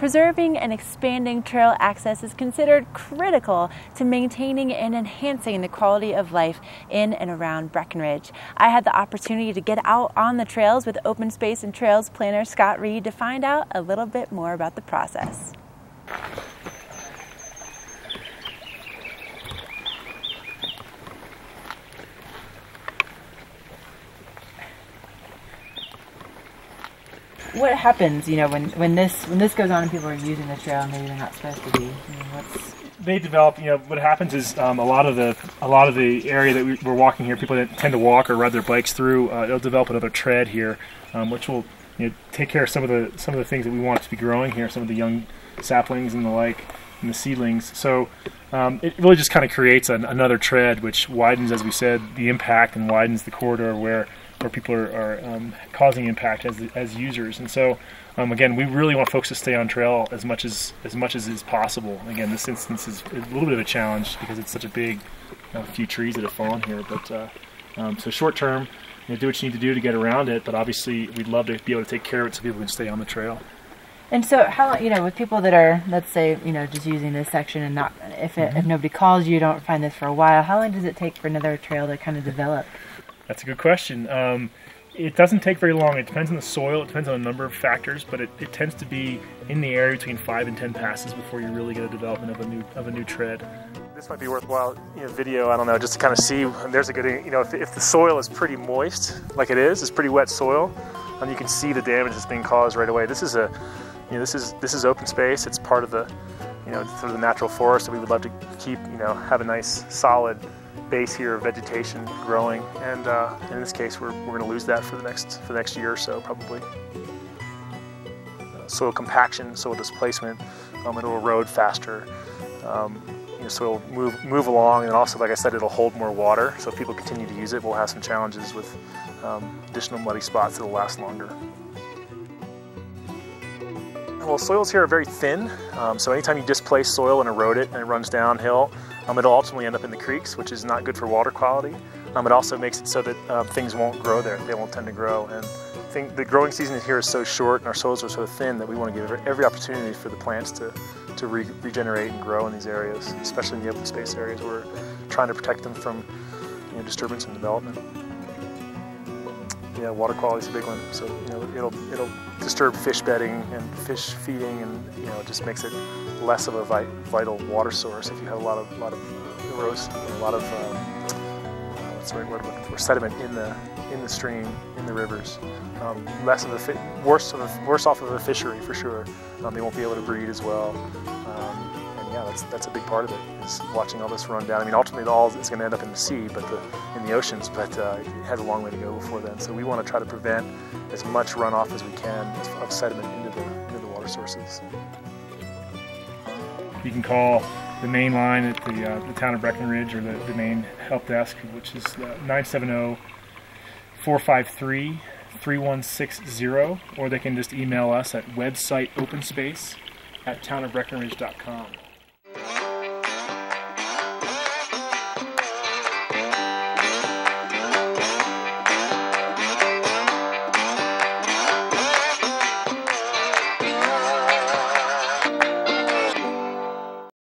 Preserving and expanding trail access is considered critical to maintaining and enhancing the quality of life in and around Breckenridge. I had the opportunity to get out on the trails with Open Space and Trails planner Scott Reed to find out a little bit more about the process. What happens, when this goes on and people are using the trail and maybe they're not supposed to be? They develop. What happens is a lot of the area that we're walking here, people that tend to walk or ride their bikes through, it'll develop another tread here, which will take care of some of the things that we want to be growing here, some of the young saplings and the like, and the seedlings. So it really just kind of creates another tread, which widens, as we said, the impact and widens the corridor where people are causing impact as users. And so again, we really want folks to stay on trail as much as is possible. Again, this instance is a little bit of a challenge because it's such a big few trees that have fallen here, but so short term, do what you need to do to get around it, but obviously we'd love to be able to take care of it so people can stay on the trail. And so how, with people that are, let's say, just using this section and not, if nobody calls you, don't find this for a while, how long does it take for another trail to kind of develop? That's a good question. It doesn't take very long. It depends on the soil. It depends on a number of factors, but it tends to be in the area between 5 and 10 passes before you really get a development of a new tread. This might be worthwhile video. I don't know, just to kind of see. There's a good, if the soil is pretty moist, like it is, it's pretty wet soil, and you can see the damage that's being caused right away. This is this is open space. It's part of the sort of the natural forest that we would love to keep. Have a nice solid base here of vegetation growing, and in this case we're going to lose that for the next year or so probably. Soil compaction, soil displacement, it'll erode faster, so it'll move along, and also, like I said, it'll hold more water, so if people continue to use it, we'll have some challenges with additional muddy spots that'll last longer. Well, soils here are very thin, so anytime you displace soil and erode it and it runs downhill, it'll ultimately end up in the creeks, which is not good for water quality. It also makes it so that things won't grow there. They won't tend to grow. And I think the growing season here is so short and our soils are so thin that we want to give every opportunity for the plants to regenerate and grow in these areas, especially in the open space areas. We're trying to protect them from disturbance and development. Yeah, water quality is a big one. So it'll disturb fish bedding and fish feeding, and it just makes it less of a vital water source if you have a lot of erosion, a lot of what's the right word I'm looking for, sediment in the stream, in the rivers. Less of a worse off of a fishery for sure. They won't be able to breed as well. And yeah, that's a big part of it, is watching all this run down. I mean, ultimately, all is going to end up in the sea, in the oceans, but it has a long way to go before then. So we want to try to prevent as much runoff as we can of sediment into the water sources. You can call the main line at the town of Breckenridge, or the main help desk, which is 970-453-3160, or they can just email us at websiteopenspace@townofbreckenridge.com.